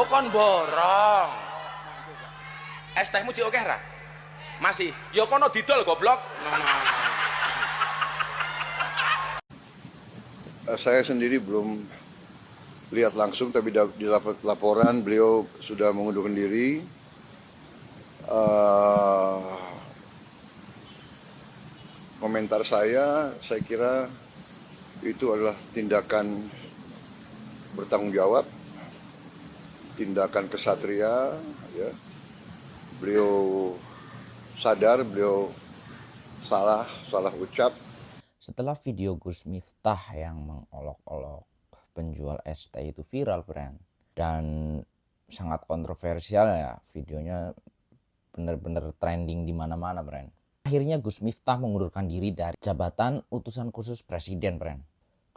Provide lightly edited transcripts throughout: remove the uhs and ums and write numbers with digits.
Oh kon borong. Es tehmu cik oke ra? Masih. Ya kono didol goblok. Saya sendiri belum lihat langsung, tapi di laporan beliau sudah mengundurkan diri. Komentar saya kira itu adalah tindakan bertanggung jawab, tindakan kesatria. Ya. Beliau sadar, beliau salah ucap. Setelah video Gus Miftah yang mengolok-olok penjual es teh itu viral, friend, dan sangat kontroversial ya, videonya benar-benar trending di mana-mana, friend. Akhirnya Gus Miftah mengundurkan diri dari jabatan utusan khusus presiden, friend.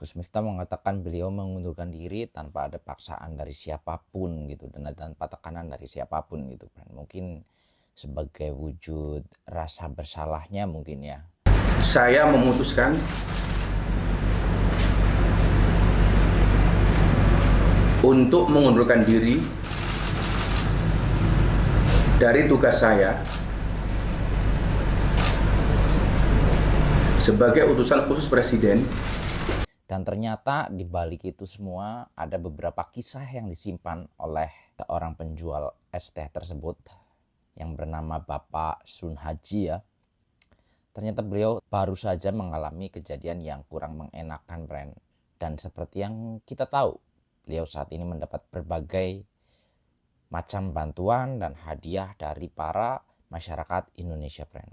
Gus Miftah mengatakan beliau mengundurkan diri tanpa ada paksaan dari siapapun gitu, dan tanpa tekanan dari siapapun gitu, friend. Mungkin sebagai wujud rasa bersalahnya mungkin ya. Saya memutuskan untuk mengundurkan diri dari tugas saya sebagai utusan khusus presiden. Dan ternyata di balik itu semua ada beberapa kisah yang disimpan oleh seorang penjual es teh tersebut yang bernama Bapak Sun Haji ya. Ternyata beliau baru saja mengalami kejadian yang kurang mengenakan, friend. Dan seperti yang kita tahu, beliau saat ini mendapat berbagai macam bantuan dan hadiah dari para masyarakat Indonesia, friend.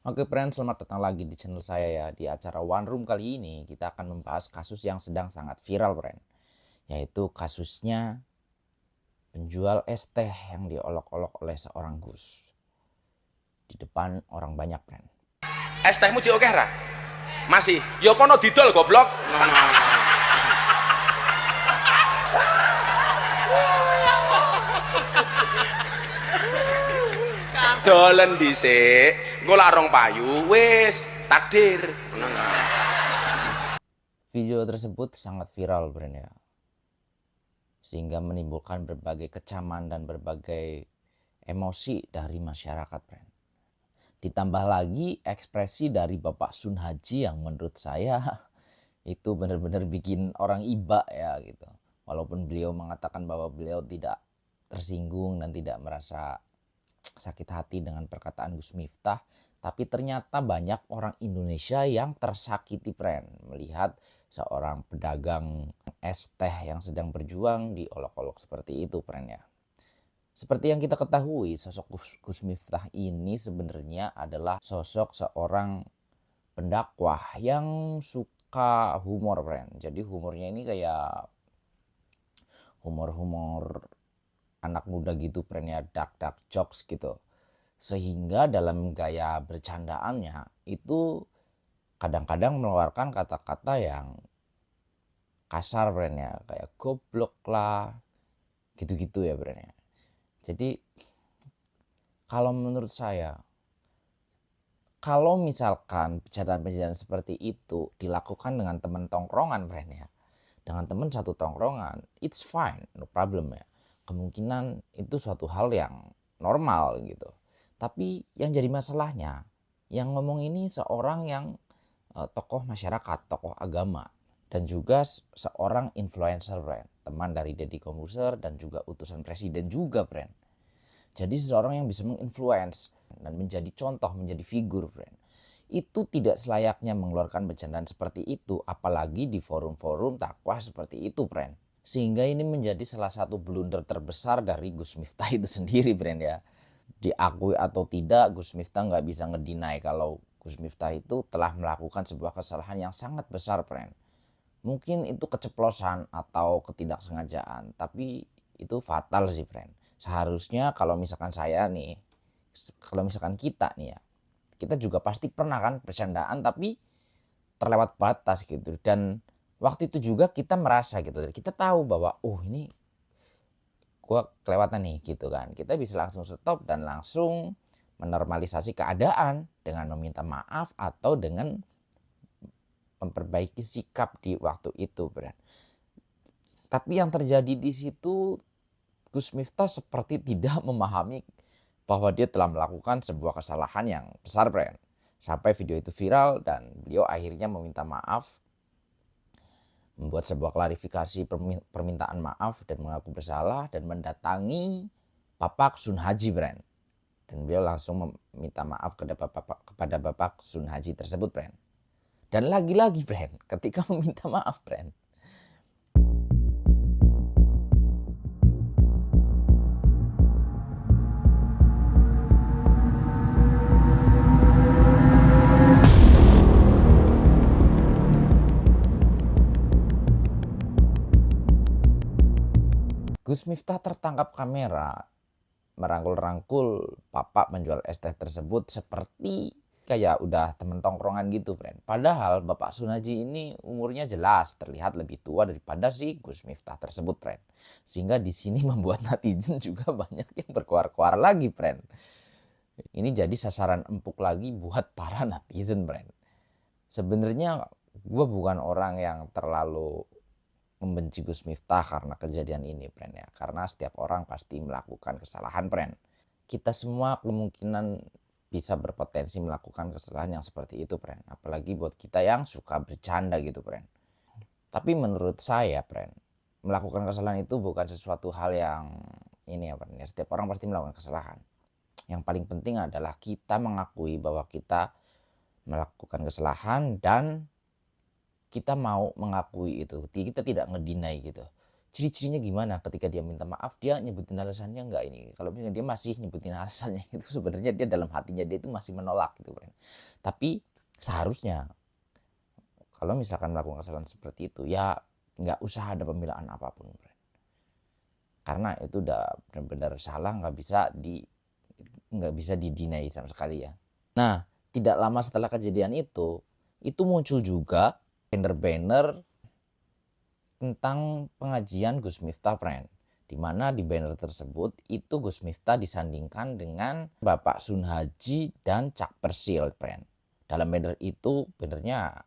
Oke friend, selamat datang lagi di channel saya ya. Di acara One Room kali ini kita akan membahas kasus yang sedang sangat viral, friend. Yaitu kasusnya penjual es teh yang diolok-olok oleh seorang Gus di depan orang banyak, friend. Es tehmu cik oke ra? Masih. Ya kono didol goblok. Dolen dhisik, engko lak rong payu wis takdir. Video tersebut sangat viral, friend ya. Sehingga menimbulkan berbagai kecaman dan berbagai emosi dari masyarakat, friend. Ditambah lagi ekspresi dari Bapak Sun Haji yang menurut saya itu benar-benar bikin orang iba ya gitu. Walaupun beliau mengatakan bahwa beliau tidak tersinggung dan tidak merasa sakit hati dengan perkataan Gus Miftah, tapi ternyata banyak orang Indonesia yang tersakiti, friend, melihat seorang pedagang es teh yang sedang berjuang diolok-olok seperti itu, friend ya. Seperti yang kita ketahui, sosok Gus Miftah ini sebenarnya adalah sosok seorang pendakwah yang suka humor, friend. Jadi humornya ini kayak humor-humor anak muda gitu, friend ya, dark jokes gitu. Sehingga dalam gaya bercandaannya itu kadang-kadang mengeluarkan kata-kata yang kasar, friend ya, kayak goblok lah, gitu-gitu ya, friend ya. Jadi kalau menurut saya, kalau misalkan bercandaan-bercandaan seperti itu dilakukan dengan teman tongkrongan, friend ya, dengan teman satu tongkrongan, it's fine, no problem ya. Kemungkinan itu suatu hal yang normal gitu. Tapi yang jadi masalahnya, yang ngomong ini seorang yang tokoh masyarakat, tokoh agama, dan juga seorang influencer, friend, teman dari Deddy Corbuzier dan juga utusan presiden juga, friend. Jadi seseorang yang bisa menginfluence dan menjadi contoh, menjadi figur, friend. Itu tidak selayaknya mengeluarkan bercandaan seperti itu, apalagi di forum-forum dakwah seperti itu, friend. Sehingga ini menjadi salah satu blunder terbesar dari Gus Miftah itu sendiri, friend ya. Diakui atau tidak, Gus Miftah nggak bisa ngedinai kalau Gus Miftah itu telah melakukan sebuah kesalahan yang sangat besar, friend. Mungkin itu keceplosan atau ketidaksengajaan, tapi itu fatal sih, friend. Seharusnya kalau misalkan saya nih, kalau misalkan kita nih ya, kita juga pasti pernah kan bercandaan tapi terlewat batas gitu. Dan waktu itu juga kita merasa gitu, kita tahu bahwa ini gue kelewatan nih gitu kan. Kita bisa langsung stop dan langsung menormalisasi keadaan dengan meminta maaf atau dengan memperbaiki sikap di waktu itu, friend. Tapi yang terjadi di situ, Gus Miftah seperti tidak memahami bahwa dia telah melakukan sebuah kesalahan yang besar, friend. Sampai video itu viral dan beliau akhirnya meminta maaf, membuat sebuah klarifikasi permintaan maaf dan mengaku bersalah dan mendatangi Bapak Sun Haji, friend. Dan beliau langsung meminta maaf kepada Bapak Sun Haji tersebut, friend. Dan lagi-lagi, friend, ketika meminta maaf, friend, Gus Miftah tertangkap kamera merangkul-rangkul Bapak menjual es teh tersebut seperti kayak udah temen tongkrongan gitu, friend. Padahal Bapak Sun Haji ini umurnya jelas terlihat lebih tua daripada si Gus Miftah tersebut, friend. Sehingga di sini membuat netizen juga banyak yang berkuar-kuar lagi, friend. Ini jadi sasaran empuk lagi buat para netizen, friend. Sebenarnya gue bukan orang yang terlalu membenci Gus Miftah karena kejadian ini, friend ya. Karena setiap orang pasti melakukan kesalahan, friend. Kita semua kemungkinan bisa berpotensi melakukan kesalahan yang seperti itu, friend. Apalagi buat kita yang suka bercanda gitu, friend. Tapi menurut saya, friend, melakukan kesalahan itu bukan sesuatu hal yang ini ya, friend ya. Setiap orang pasti melakukan kesalahan. Yang paling penting adalah kita mengakui bahwa kita melakukan kesalahan dan kita mau mengakui itu, kita tidak ngedinai gitu. Ciri-cirinya gimana ketika dia minta maaf, dia nyebutin alasannya enggak ini. Kalau misalnya dia masih nyebutin alasannya, itu sebenarnya dia dalam hatinya dia itu masih menolak gitu, friend. Tapi seharusnya kalau misalkan melakukan kesalahan seperti itu, ya nggak usah ada pembelaan apapun, friend. Karena itu udah benar-benar salah, nggak bisa didinai sama sekali ya. Nah, tidak lama setelah kejadian itu muncul juga banner-banner tentang pengajian Gus Miftah, friend. Di mana di banner tersebut itu Gus Miftah disandingkan dengan Bapak Sun Haji dan Cak Persil, friend. Dalam banner itu, bannernya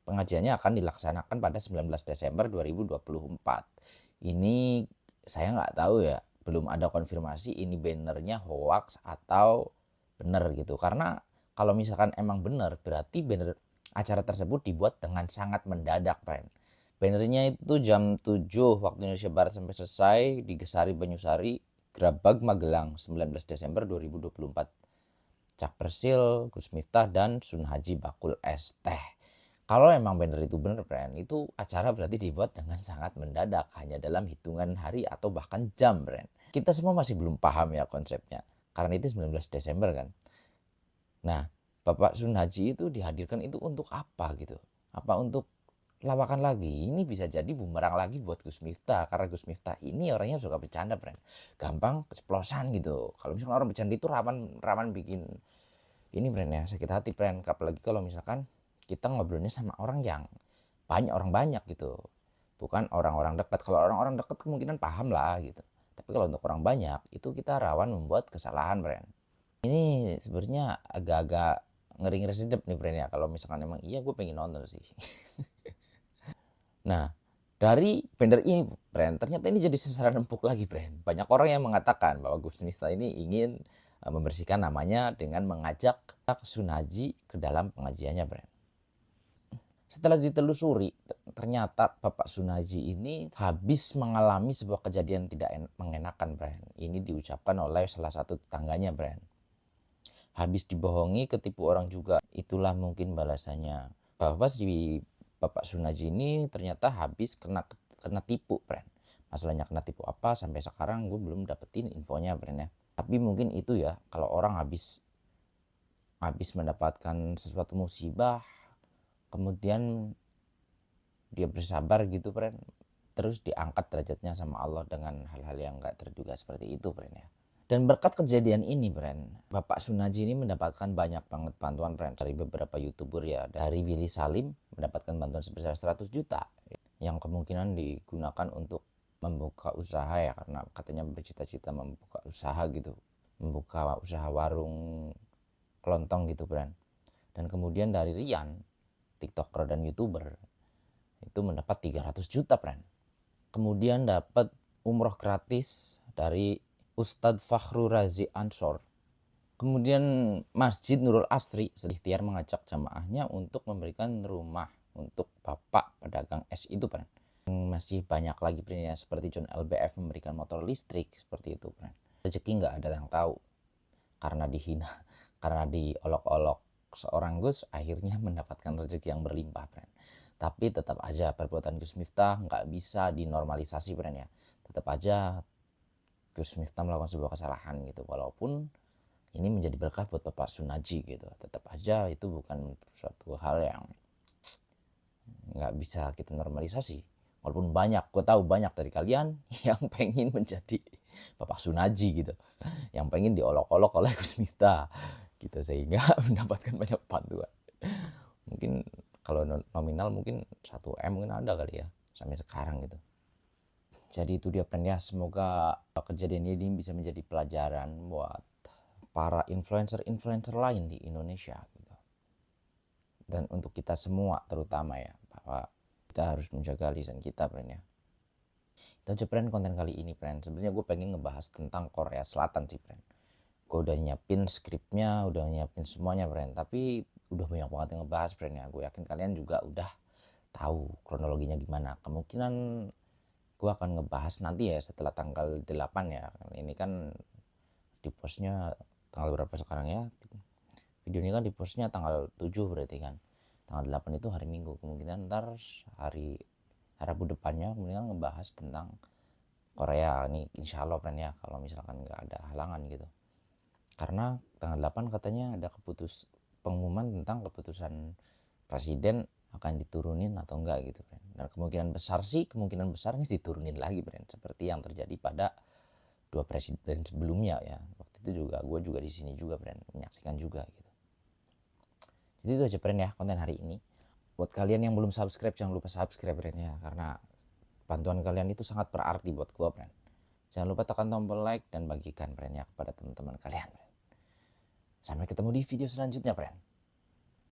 pengajiannya akan dilaksanakan pada 19 Desember 2024. Ini saya nggak tahu ya, belum ada konfirmasi ini bannernya hoax atau benar gitu. Karena kalau misalkan emang benar, berarti banner acara tersebut dibuat dengan sangat mendadak, friend. Bannernya itu jam 7 waktu Indonesia Barat sampai selesai di Gesari Banyusari, Grabag Magelang, 19 Desember 2024. Cak Persil, Gus Miftah, dan Sun Haji bakul es teh. Kalau emang banner itu benar, friend, itu acara berarti dibuat dengan sangat mendadak, hanya dalam hitungan hari atau bahkan jam, friend. Kita semua masih belum paham ya konsepnya, karena itu 19 Desember kan. Nah, Bapak Sun Haji itu dihadirkan itu untuk apa gitu? Apa untuk lawakan lagi? Ini bisa jadi bumerang lagi buat Gus Miftah. Karena Gus Miftah ini orangnya suka bercanda, friend. Gampang keceplosan gitu. Kalau misalkan orang bercanda itu rawan bikin ini, friend ya, sakit hati, friend. Apalagi kalau misalkan kita ngobrolnya sama orang yang orang banyak gitu. Bukan orang-orang dekat. Kalau orang-orang dekat kemungkinan paham lah gitu. Tapi kalau untuk orang banyak, itu kita rawan membuat kesalahan, friend. Ini sebenarnya agak-agak ngeri-ngeri sedep nih, friend ya. Kalau misalkan emang iya gue pengen nonton sih. Nah, dari banner ini, friend, ternyata ini jadi sasaran empuk lagi, friend. Banyak orang yang mengatakan bahwa Gus Miftah ini ingin membersihkan namanya dengan mengajak Sun Haji ke dalam pengajiannya, friend. Setelah ditelusuri, ternyata Bapak Sun Haji ini habis mengalami sebuah kejadian tidak mengenakan, friend. Ini diucapkan oleh salah satu tetangganya, friend. Habis dibohongi, ketipu orang juga. Itulah mungkin balasannya. Bahwa si Bapak Sun Haji ini ternyata habis kena tipu, friend. Masalahnya kena tipu apa sampai sekarang gue belum dapetin infonya, friend ya. Tapi mungkin itu ya, kalau orang habis mendapatkan sesuatu musibah, kemudian dia bersabar gitu, friend, terus diangkat derajatnya sama Allah dengan hal-hal yang gak terduga seperti itu, friend ya. Dan berkat kejadian ini, friend, Bapak Sun Haji ini mendapatkan banyak banget bantuan, friend, dari beberapa YouTuber ya. Dari Willy Salim mendapatkan bantuan sebesar 100 juta yang kemungkinan digunakan untuk membuka usaha ya, karena katanya bercita-cita membuka usaha gitu. Membuka usaha warung kelontong gitu, friend. Dan kemudian dari Rian TikToker dan YouTuber itu mendapat 300 juta, friend. Kemudian dapat umroh gratis dari Ustadz Fakhru Razi Ansor. Kemudian Masjid Nurul Asri seikhtiar mengajak jamaahnya untuk memberikan rumah untuk bapak pedagang es itu, friend. Masih banyak lagi, friend, ya, seperti John LBF memberikan motor listrik seperti itu, friend. Rezeki nggak ada yang tahu, karena dihina, karena diolok-olok seorang Gus, akhirnya mendapatkan rezeki yang berlimpah, friend. Tapi tetap aja perbuatan Gus Miftah nggak bisa dinormalisasi, friend, ya. Tetap aja Gus Miftah melakukan sebuah kesalahan gitu, walaupun ini menjadi berkah buat Bapak Sunaji gitu. Tetap aja itu bukan suatu hal yang nggak bisa kita normalisasi. Walaupun gue tahu banyak dari kalian yang pengen menjadi Bapak Sunaji gitu, yang pengen diolok-olok oleh Gus Miftah gitu, sehingga mendapatkan banyak bantuan. Mungkin kalau nominal mungkin 1 M mungkin ada kali ya sampai sekarang gitu. Jadi itu dia, friend, ya. Semoga kejadian ini bisa menjadi pelajaran buat para influencer lain di Indonesia gitu. Dan untuk kita semua terutama, ya, bahwa kita harus menjaga lisan kita, friend, ya. Itu aja, friend, konten kali ini, friend. Sebenarnya gue pengen ngebahas tentang Korea Selatan sih, friend. Gue udah nyiapin skripnya, udah nyiapin semuanya, friend. Tapi udah banyak banget yang ngebahas, friend, ya. Gue yakin kalian juga udah tahu kronologinya gimana. Kemungkinan gue akan ngebahas nanti ya setelah tanggal 8 ya. Ini kan di postnya tanggal berapa sekarang ya? Video ini kan di postnya tanggal 7 berarti kan. Tanggal 8 itu hari Minggu. Kemungkinan ntar hari Rabu depannya kemudian ngebahas tentang Korea. Ini insya Allah, friend, ya, kalau misalkan nggak ada halangan gitu. Karena tanggal 8 katanya ada pengumuman tentang keputusan presiden akan diturunin atau enggak gitu, friend. Dan kemungkinan besarnya diturunin lagi, friend, seperti yang terjadi pada 2 presiden sebelumnya ya. Waktu itu juga gue juga di sini juga, friend, menyaksikan juga gitu. Jadi itu aja, friend, ya, konten hari ini. Buat kalian yang belum subscribe, jangan lupa subscribe, friend, ya, karena bantuan kalian itu sangat berarti buat gue, friend. Jangan lupa tekan tombol like dan bagikan, friend, ya, kepada teman-teman kalian, friend. Sampai ketemu di video selanjutnya, friend.